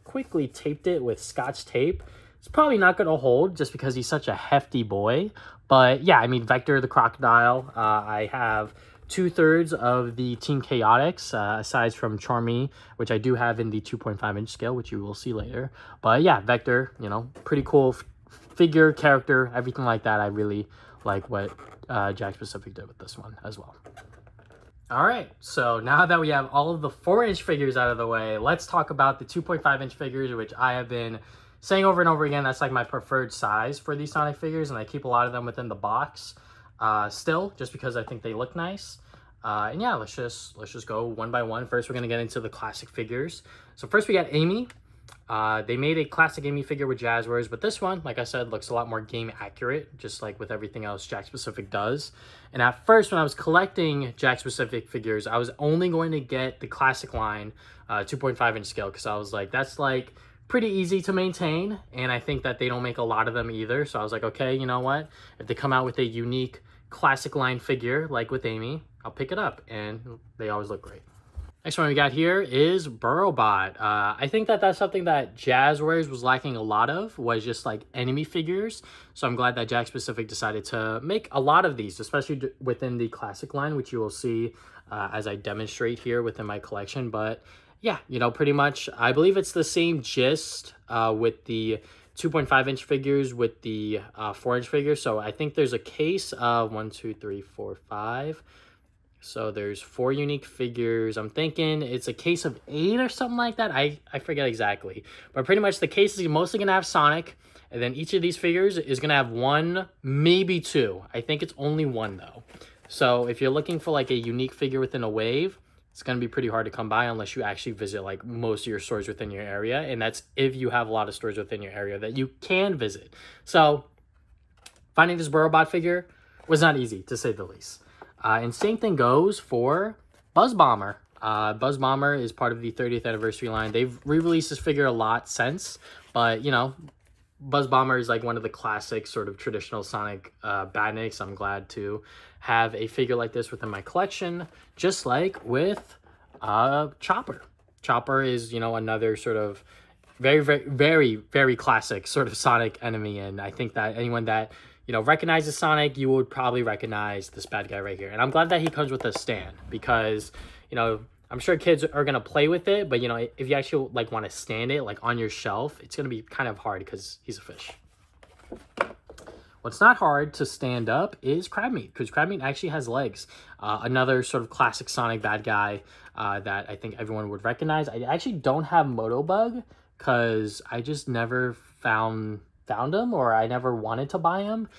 quickly taped it with Scotch tape. It's probably not going to hold just because he's such a hefty boy, but yeah, I mean, Vector the Crocodile, I have 2/3 of the Team Chaotix, aside from Charmy, which I do have in the 2.5-inch scale, which you will see later. But yeah, Vector, you know, pretty cool figure, character, everything like that. I really like what Jakks Pacific did with this one as well. All right, so now that we have all of the 4-inch figures out of the way, let's talk about the 2.5-inch figures, which I have been saying over and over again, that's like my preferred size for these Sonic figures, and I keep a lot of them within the box. Still, just because I think they look nice. And yeah, let's just go one by one. First, we're gonna get into the classic figures. So first we got Amy. They made a classic Amy figure with Jazzwares, but this one, like I said, looks a lot more game accurate, just like with everything else Jakks Pacific does. And at first, when I was collecting Jakks Pacific figures, I was only going to get the classic line 2.5-inch scale, because I was like, that's like pretty easy to maintain, and I think that they don't make a lot of them either. So I was like, okay, you know what? If they come out with a unique classic line figure, like with Amy, I'll pick it up, and they always look great. Next one we got here is Burrowbot. I think that that's something that Jazzwares was lacking a lot of, was just like enemy figures. So I'm glad that Jakks Pacific decided to make a lot of these, especially within the classic line, which you will see as I demonstrate here within my collection. But yeah, you know, pretty much, I believe it's the same gist with the 2.5-inch figures with the 4-inch figures. So I think there's a case of 1, 2, 3, 4, 5. So there's 4 unique figures. I'm thinking it's a case of 8 or something like that. I forget exactly. But pretty much the case is mostly going to have Sonic. And then each of these figures is going to have 1, maybe 2. I think it's only 1 though. So if you're looking for like a unique figure within a wave, it's going to be pretty hard to come by unless you actually visit like most of your stores within your area. And that's if you have a lot of stores within your area that you can visit. So finding this Burrowbot figure was not easy, to say the least. And same thing goes for Buzz Bomber. Buzz Bomber is part of the 30th anniversary line. They've re-released this figure a lot since, but you know, Buzz Bomber is like one of the classic sort of traditional Sonic badniks. I'm glad to have a figure like this within my collection, just like with Chopper. Chopper is, you know, another sort of very classic sort of Sonic enemy, and I think that anyone that, you know, recognizes Sonic, you would probably recognize this bad guy right here. And I'm glad that he comes with a stand because, you know, I'm sure kids are going to play with it, but, you know, if you actually, like, want to stand it, like, on your shelf, it's going to be kind of hard because he's a fish. What's not hard to stand up is Crabmeat, because Crabmeat actually has legs. Another sort of classic Sonic bad guy that I think everyone would recognize. I actually don't have Motobug because I just never found him, or I never wanted to buy him.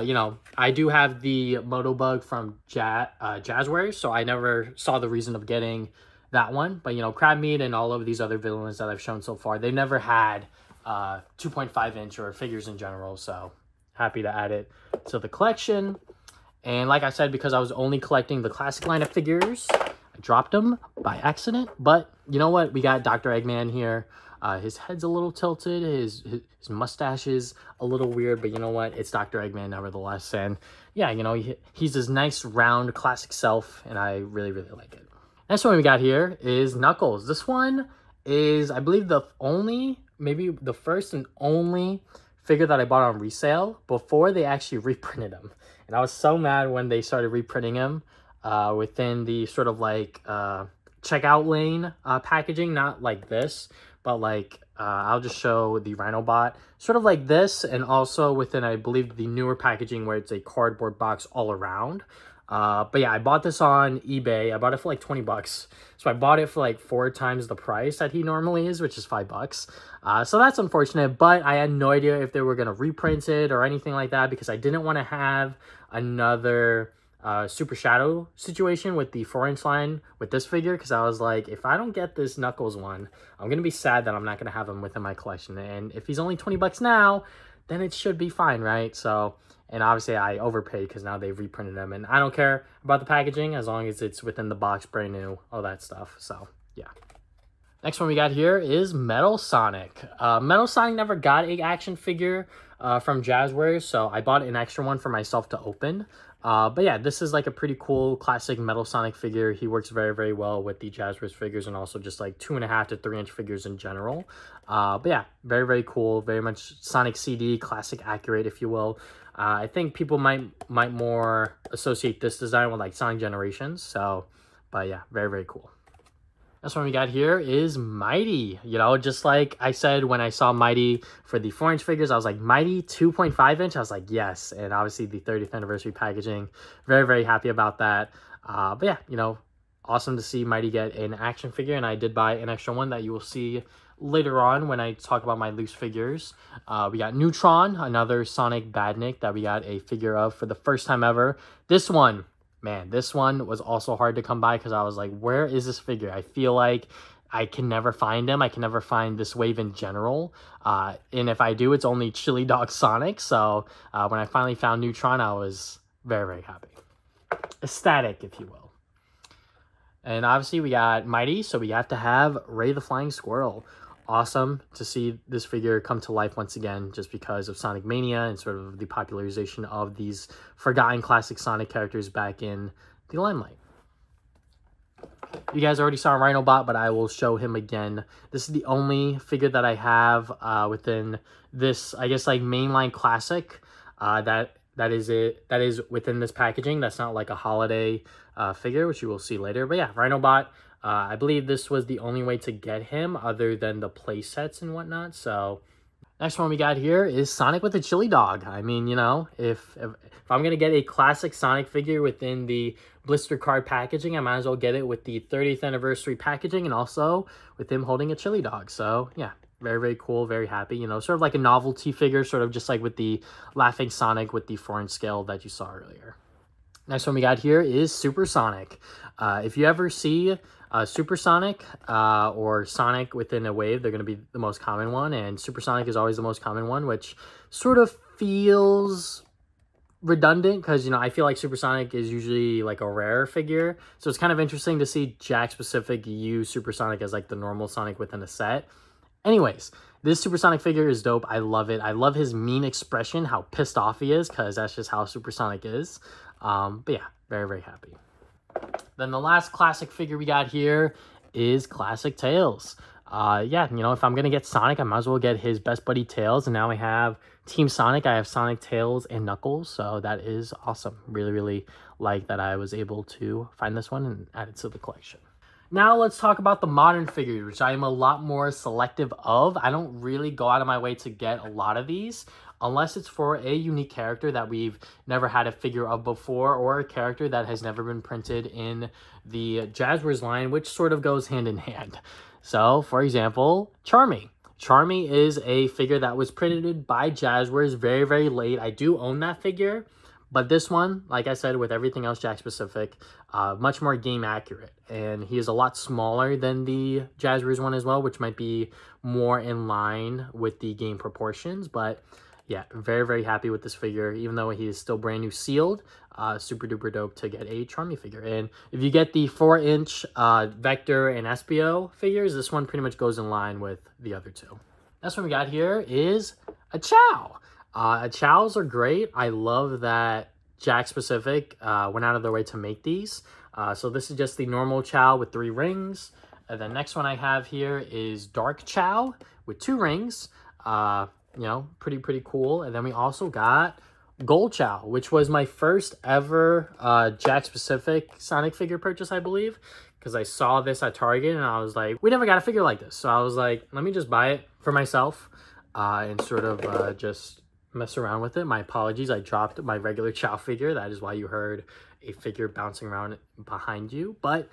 You know, I do have the Motobug from Jazzwares, so I never saw the reason of getting that one. But, you know, Crabmeat and all of these other villains that I've shown so far, they never had 2.5-inch or figures in general, so happy to add it to the collection. And like I said, because I was only collecting the classic line of figures, I dropped them by accident. But you know what? We got Dr. Eggman here. His head's a little tilted. His mustache is a little weird, but you know what? It's Dr. Eggman nevertheless. And yeah, you know, he's his nice, round, classic self, and I really like it. Next one we got here is Knuckles. This one is, I believe, the only, maybe the first and only figure that I bought on resale before they actually reprinted him. And I was so mad when they started reprinting him within the sort of like checkout lane packaging, not like this, but like I'll just show the Rhinobot sort of like this, and also within, I believe, the newer packaging where it's a cardboard box all around. But yeah, I bought this on eBay. I bought it for like 20 bucks. So I bought it for like 4 times the price that he normally is, which is 5 bucks. So that's unfortunate, but I had no idea if they were going to reprint it or anything like that, because I didn't want to have another Super Shadow situation with the 4-inch line with this figure, because I was like, if I don't get this Knuckles one, I'm going to be sad that I'm not going to have him within my collection. And if he's only 20 bucks now, then it should be fine, right? So, and obviously I overpaid because now they've reprinted them, and I don't care about the packaging as long as it's within the box, brand new, all that stuff. So yeah. Next one we got here is Metal Sonic. Metal Sonic never got an action figure from Jazzwares, so I bought an extra one for myself to open. But yeah, this is like a pretty cool classic Metal Sonic figure. He works very well with the Jazzwares figures, and also just like 2.5 to 3-inch figures in general. But yeah, very cool. Very much Sonic CD, classic accurate, if you will. I think people might more associate this design with like Sonic Generations. So, but yeah, very cool. Next one we got here is Mighty. You know, just like I said when I saw Mighty for the 4-inch figures, I was like, Mighty 2.5-inch? I was like, yes. And obviously the 30th anniversary packaging, very happy about that. But yeah, you know, awesome to see Mighty get an action figure. And I did buy an extra one that you will see later on when I talk about my loose figures. We got Neutron, another Sonic Badnik that we got a figure of for the first time ever. This one, man, this one was also hard to come by because I was like, where is this figure? I feel like I can never find him. I can never find this wave in general. And if I do, it's only Chili Dog Sonic. So when I finally found Neutron, I was very happy. Ecstatic, if you will. And obviously we got Mighty, so we have to have Ray the Flying Squirrel. awesome to see this figure come to life once again, just because of Sonic Mania and sort of the popularization of these forgotten classic Sonic characters back in the limelight. You guys already saw Rhinobot, but I will show him again. This is the only figure that I have within this, I guess, like mainline classic that is within this packaging. That's not like a holiday figure, which you will see later. But yeah, Rhinobot. I believe this was the only way to get him other than the play sets and whatnot. So next one we got here is Sonic with a chili dog. I mean, you know, if I'm going to get a classic Sonic figure within the blister card packaging, I might as well get it with the 30th anniversary packaging and also with him holding a chili dog. So yeah, very, very cool. Very happy. You know, sort of like a novelty figure, sort of just like with the Laughing Sonic with the 4-inch scale that you saw earlier. Next one we got here is Super Sonic. If you ever see Super Sonic or Sonic within a wave, they're going to be the most common one, and Super Sonic is always the most common one, which sort of feels redundant because, you know, I feel like Super Sonic is usually like a rare figure, so it's kind of interesting to see Jakks Pacific use Super Sonic as like the normal Sonic within a set. Anyways, this Super Sonic figure is dope. I love it. I love his mean expression, how pissed off he is, because that's just how Super Sonic is. But yeah, very, very happy. Then the last classic figure we got here is Classic Tails. Yeah, you know, if I'm going to get Sonic, I might as well get his best buddy Tails. And now I have Team Sonic. I have Sonic, Tails, and Knuckles. So that is awesome. Really, really like that I was able to find this one and add it to the collection. Now let's talk about the modern figures, which I am a lot more selective of. I don't really go out of my way to get a lot of these, unless it's for a unique character that we've never had a figure of before, or a character that has never been printed in the Jazzwares line, which sort of goes hand in hand. So, for example, Charmy. Charmy is a figure that was printed by Jazzwares very, very late. I do own that figure, but this one, like I said, with everything else Jakks Pacific, much more game accurate. And he is a lot smaller than the Jazzwares one as well, which might be more in line with the game proportions. But yeah, very, very happy with this figure, even though he is still brand new sealed. Super duper dope to get a Charmy figure. And if you get the 4-inch Vector and Espio figures, this one pretty much goes in line with the other two. Next one we got here is a Chao. Chows are great. I love that Jakks Pacific went out of their way to make these. So this is just the normal Chao with 3 rings. And the next one I have here is Dark Chao with 2 rings. You know, pretty cool. And then we also got Gold Chao, which was my first ever Jakks Pacific Sonic figure purchase, I believe. Because I saw this at Target and I was like, we never got a figure like this. So I was like, let me just buy it for myself and sort of just mess around with it. My apologies, I dropped my regular Chao figure. That is why you heard a figure bouncing around behind you. But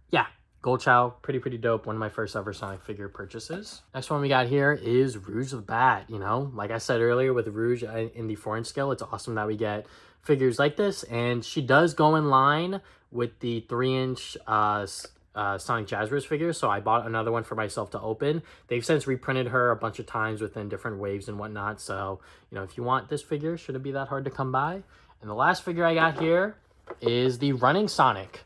yeah, Gold Chao, pretty dope. One of my first ever Sonic figure purchases. Next one we got here is Rouge the Bat. You know, like I said earlier with Rouge in the 4-inch scale, it's awesome that we get figures like this. And she does go in line with the 3-inch Sonic Jazzwares figure, so I bought another one for myself to open. They've since reprinted her a bunch of times within different waves and whatnot, so, you know, if you want this figure, shouldn't be that hard to come by. And the last figure I got here is the Running Sonic.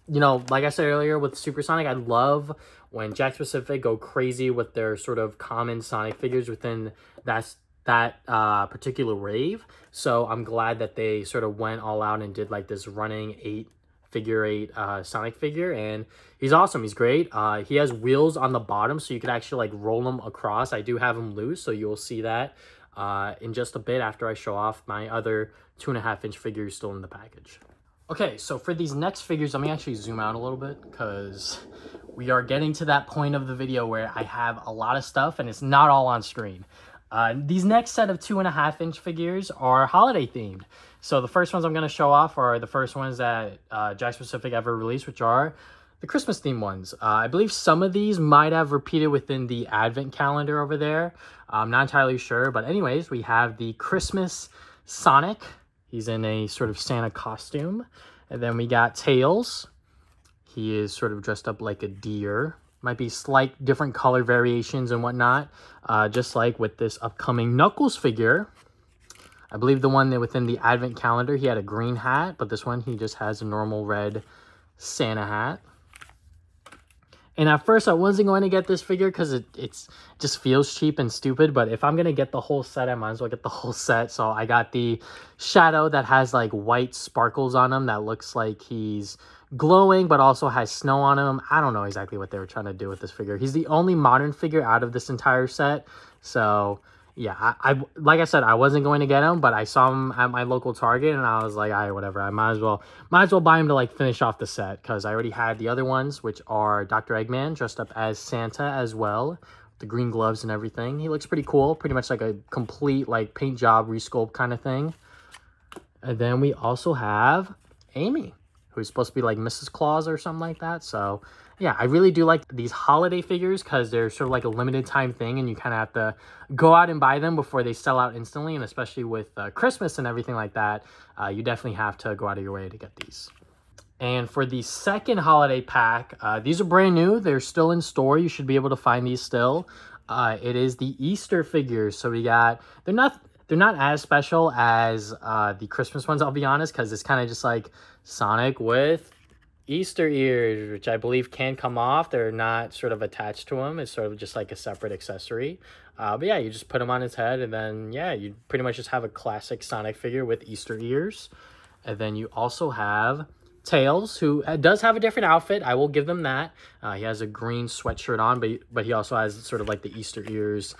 You know, like I said earlier with Super Sonic, I love when Jakks Pacific go crazy with their sort of common Sonic figures within that particular wave. So I'm glad that they sort of went all out and did like this running figure 8 Sonic figure, and he's awesome. He's great. He has wheels on the bottom, so you could actually like roll him across. I do have him loose, so you'll see that in just a bit after I show off my other 2.5-inch figures still in the package. Okay, so for these next figures, let me actually zoom out a little bit because we are getting to that point of the video where I have a lot of stuff and it's not all on screen. These next set of 2.5-inch figures are holiday themed. So the first ones I'm going to show off are the first ones that Jakks Pacific ever released, which are the Christmas themed ones. I believe some of these might have repeated within the Advent calendar over there. I'm not entirely sure, but anyways, we have the Christmas Sonic. He's in a sort of Santa costume. And then we got Tails. He is sort of dressed up like a deer. Might be slight different color variations and whatnot. Just like with this upcoming Knuckles figure. I believe the one that within the Advent calendar, he had a green hat. But this one, he just has a normal red Santa hat. And at first I wasn't going to get this figure because it just feels cheap and stupid. But if I'm going to get the whole set, I might as well get the whole set. So I got the Shadow that has like white sparkles on him that looks like he's glowing but also has snow on him. I don't know exactly what they were trying to do with this figure. He's the only modern figure out of this entire set. So yeah, I like I said, I wasn't going to get him, but I saw him at my local Target, and I was like, all right, whatever. I might as well buy him to like finish off the set because I already had the other ones, which are Dr. Eggman dressed up as Santa as well, the green gloves and everything. He looks pretty cool, pretty much like a complete like paint job resculpt kind of thing. And then we also have Amy, who's supposed to be like Mrs. Claus or something like that. So yeah, I really do like these holiday figures because they're sort of like a limited time thing and you kind of have to go out and buy them before they sell out instantly. And especially with Christmas and everything like that, you definitely have to go out of your way to get these. And for the second holiday pack, these are brand new. They're still in store. You should be able to find these still. It is the Easter figures. So we got, they're not as special as the Christmas ones, I'll be honest, because it's kind of just like Sonic with Easter ears, which I believe can come off. They're not sort of attached to him. It's sort of just like a separate accessory. But yeah, you just put him on his head, and then yeah, you pretty much just have a classic Sonic figure with Easter ears. And then you also have Tails, who does have a different outfit. I will give them that. He has a green sweatshirt on, but he also has sort of like the Easter ears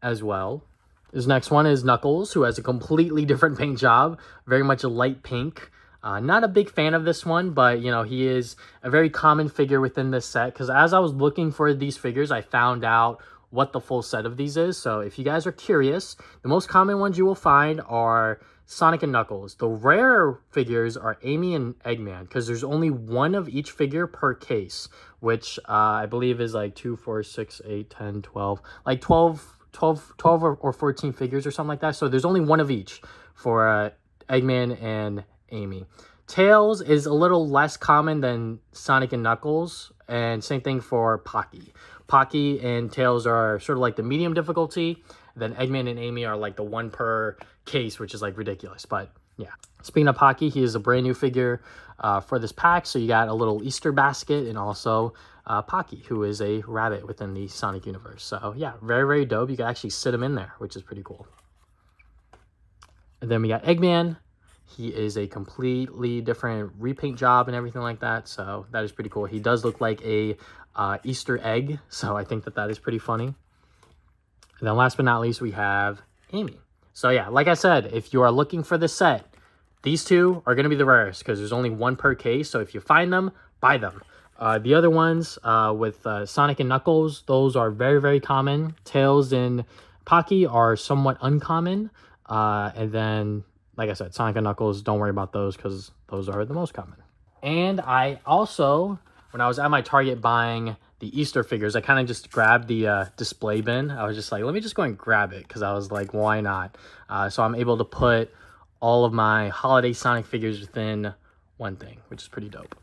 as well. This next one is Knuckles, who has a completely different paint job, very much a light pink. Not a big fan of this one, but, you know, he is a very common figure within this set. Because as I was looking for these figures, I found out what the full set of these is. So if you guys are curious, the most common ones you will find are Sonic and Knuckles. The rare figures are Amy and Eggman, because there's only one of each figure per case, which I believe is like 2, 4, 6, 8, 10, 12, like 12 or 14 figures or something like that. So there's only one of each for Eggman and Amy. Tails is a little less common than Sonic and Knuckles, and same thing for Pocky. Pocky and Tails are sort of like the medium difficulty, then Eggman and Amy are like the one per case, which is like ridiculous. But yeah, speaking of Pocky, he is a brand new figure for this pack. So you got a little Easter basket and also Pocky, who is a rabbit within the Sonic universe. So yeah, very, very dope. You can actually sit him in there, which is pretty cool. And then we got Eggman. He is a completely different repaint job and everything like that. So that is pretty cool. He does look like a Easter egg. So I think that is pretty funny. And then last but not least, we have Amy. So yeah, like I said, if you are looking for this set, these two are going to be the rarest because there's only one per case. So if you find them, buy them. The other ones with Sonic and Knuckles, those are very, very common. Tails and Pocky are somewhat uncommon. And then, like I said, Sonic and Knuckles, don't worry about those because those are the most common. And I also, when I was at my Target buying the Easter figures, I kind of just grabbed the display bin. I was just like, let me just go and grab it because I was like, why not? So I'm able to put all of my holiday Sonic figures within one thing, which is pretty dope.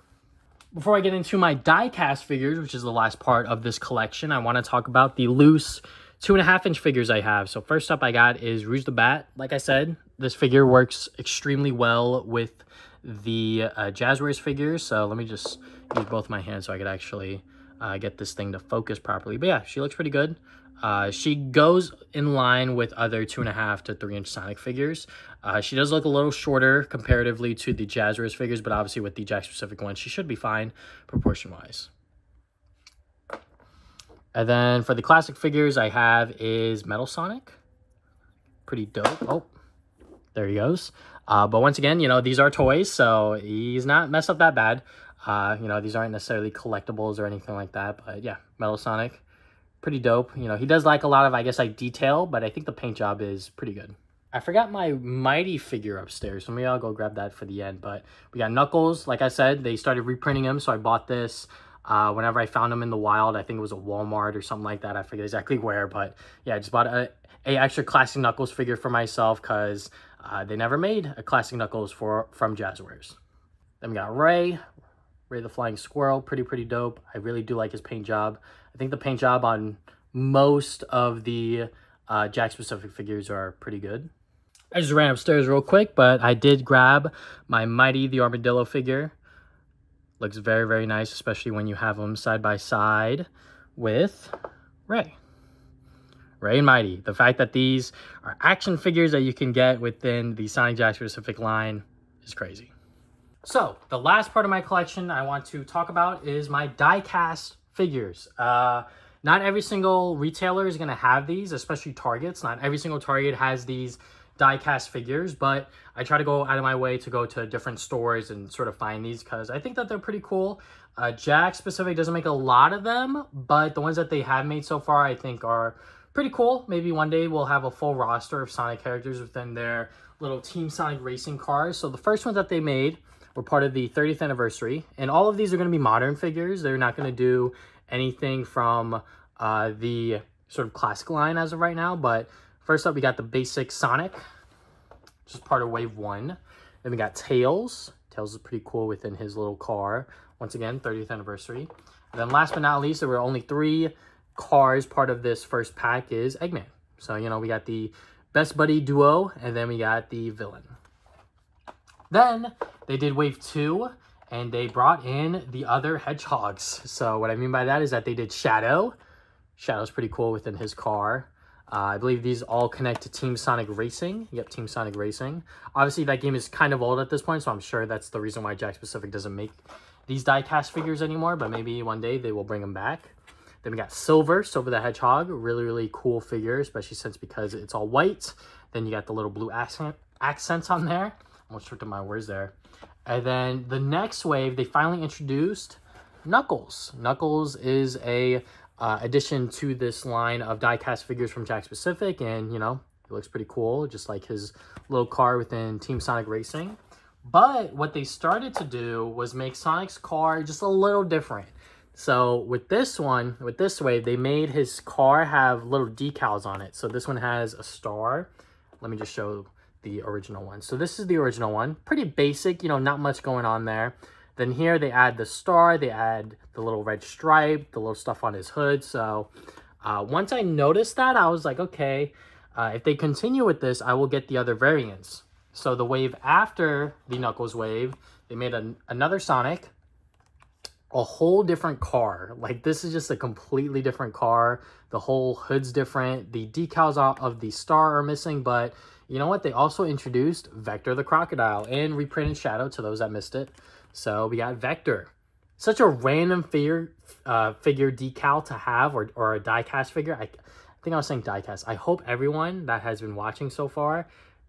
Before I get into my die-cast figures, which is the last part of this collection, I want to talk about the loose 2.5-inch figures I have. So first up I got is Rouge the Bat. Like I said, this figure works extremely well with the Jazzwares figures. So let me just use both my hands so I could actually get this thing to focus properly. But yeah, she looks pretty good. She goes in line with other 2.5 to 3-inch Sonic figures. She does look a little shorter comparatively to the Jazzwares figures, but obviously with the Jakks Pacific ones, she should be fine proportion-wise. And then for the classic figures I have is Metal Sonic. Pretty dope. Oh, there he goes. But once again, you know, these are toys, so he's not messed up that bad. You know, these aren't necessarily collectibles or anything like that. But yeah, Metal Sonic, pretty dope. You know, he does like a lot of, I guess, like detail, but I think the paint job is pretty good. I forgot my Mighty figure upstairs, so maybe I'll go grab that for the end. But we got Knuckles. Like I said, they started reprinting him, so I bought this. Whenever I found them in the wild, I think it was a Walmart or something like that. I forget exactly where, but yeah, I just bought a extra classic Knuckles figure for myself because they never made a classic Knuckles from Jazzwares. Then we got Ray the Flying Squirrel, pretty dope. I really do like his paint job. I think the paint job on most of the Jakks Pacific figures are pretty good. I just ran upstairs real quick, but I did grab my Mighty the Armadillo figure. Looks very, very nice, especially when you have them side by side with Ray. Ray and Mighty. The fact that these are action figures that you can get within the Sonic Jakks Pacific line is crazy. So, the last part of my collection I want to talk about is my die-cast figures. Not every single retailer is going to have these, especially Targets. Not every single Target has these die-cast figures, but I try to go out of my way to go to different stores and sort of find these because I think that they're pretty cool. Jakks Pacific doesn't make a lot of them, but the ones that they have made so far I think are pretty cool. Maybe one day we'll have a full roster of Sonic characters within their little Team Sonic racing cars. So the first ones that they made were part of the 30th anniversary, and all of these are going to be modern figures. They're not going to do anything from the sort of classic line as of right now, but first up, we got the basic Sonic, which is part of Wave 1. Then we got Tails. Tails is pretty cool within his little car. Once again, 30th anniversary. And then last but not least, there were only 3 cars part of this first pack is Eggman. So, you know, we got the Best Buddy duo, and then we got the villain. Then they did Wave 2, and they brought in the other hedgehogs. So what I mean by that is that they did Shadow. Shadow's pretty cool within his car. I believe these all connect to Team Sonic Racing. Yep, Team Sonic Racing. Obviously, that game is kind of old at this point, so I'm sure that's the reason why Jakks Pacific doesn't make these die-cast figures anymore, but maybe one day they will bring them back. Then we got Silver the Hedgehog. Really, really cool figure, especially because it's all white. Then you got the little blue accents on there. Almost tripped up my words there. And then the next wave, they finally introduced Knuckles. Knuckles is a addition to this line of die-cast figures from Jakks Pacific, and you know, it looks pretty cool, just like his little car within Team Sonic Racing. But what they started to do was make Sonic's car just a little different. So with this one, with this wave, they made his car have little decals on it. So this one has a star. Let me just show the original one. So this is the original one. Pretty basic, you know, not much going on there. Then here they add the star, they add the little red stripe, the little stuff on his hood. So once I noticed that, I was like, okay, if they continue with this, I will get the other variants. So the wave after the Knuckles wave, they made another Sonic, a whole different car. Like, this is just a completely different car. The whole hood's different. The decals of the star are missing, but you know what? They also introduced Vector the Crocodile and reprinted Shadow to those that missed it. So we got Vector. Such a random figure decal to have, or a die-cast figure. I think I was saying die-cast. I hope everyone that has been watching so far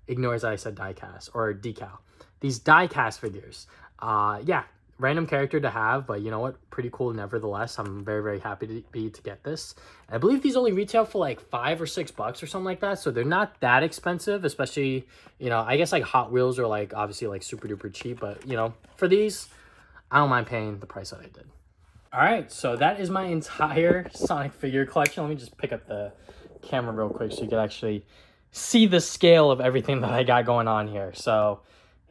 ignores that I said die-cast or decal. These die-cast figures. Yeah, random character to have, but you know what? Pretty cool nevertheless. I'm very, very happy to get this. And I believe these only retail for like $5 or $6 or something like that. So they're not that expensive, especially, you know, I guess like Hot Wheels are like obviously like super duper cheap, but you know, for these, I don't mind paying the price that I did. All right, so that is my entire Sonic figure collection. Let me just pick up the camera real quick so you can actually see the scale of everything that I got going on here. So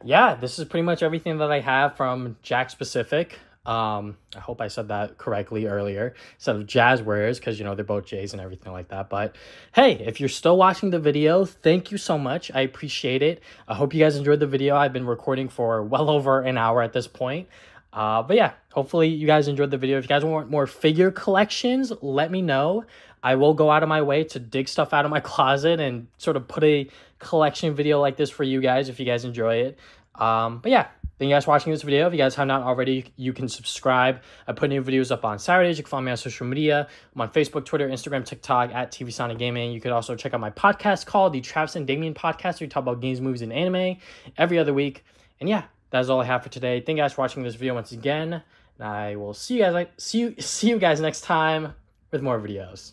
yeah, this is pretty much everything that I have from Jakks Pacific. I hope I said that correctly earlier, instead of Jazzwares, because, you know, they're both J's and everything like that. But hey, if you're still watching the video, thank you so much. I appreciate it. I hope you guys enjoyed the video. I've been recording for well over an hour at this point. But yeah, hopefully you guys enjoyed the video. If you guys want more figure collections, let me know. I will go out of my way to dig stuff out of my closet and sort of put a collection video like this for you guys if you guys enjoy it. But yeah, thank you guys for watching this video. If you guys have not already, you can subscribe. I put new videos up on Saturdays. You can follow me on social media. I'm on Facebook, Twitter, Instagram, TikTok at TV Sonic Gaming. You could also check out my podcast called the Travis and Damien Podcast, where we talk about games, movies, and anime every other week. And yeah, that's all I have for today. Thank you guys for watching this video once again. And I will see you guys next time with more videos.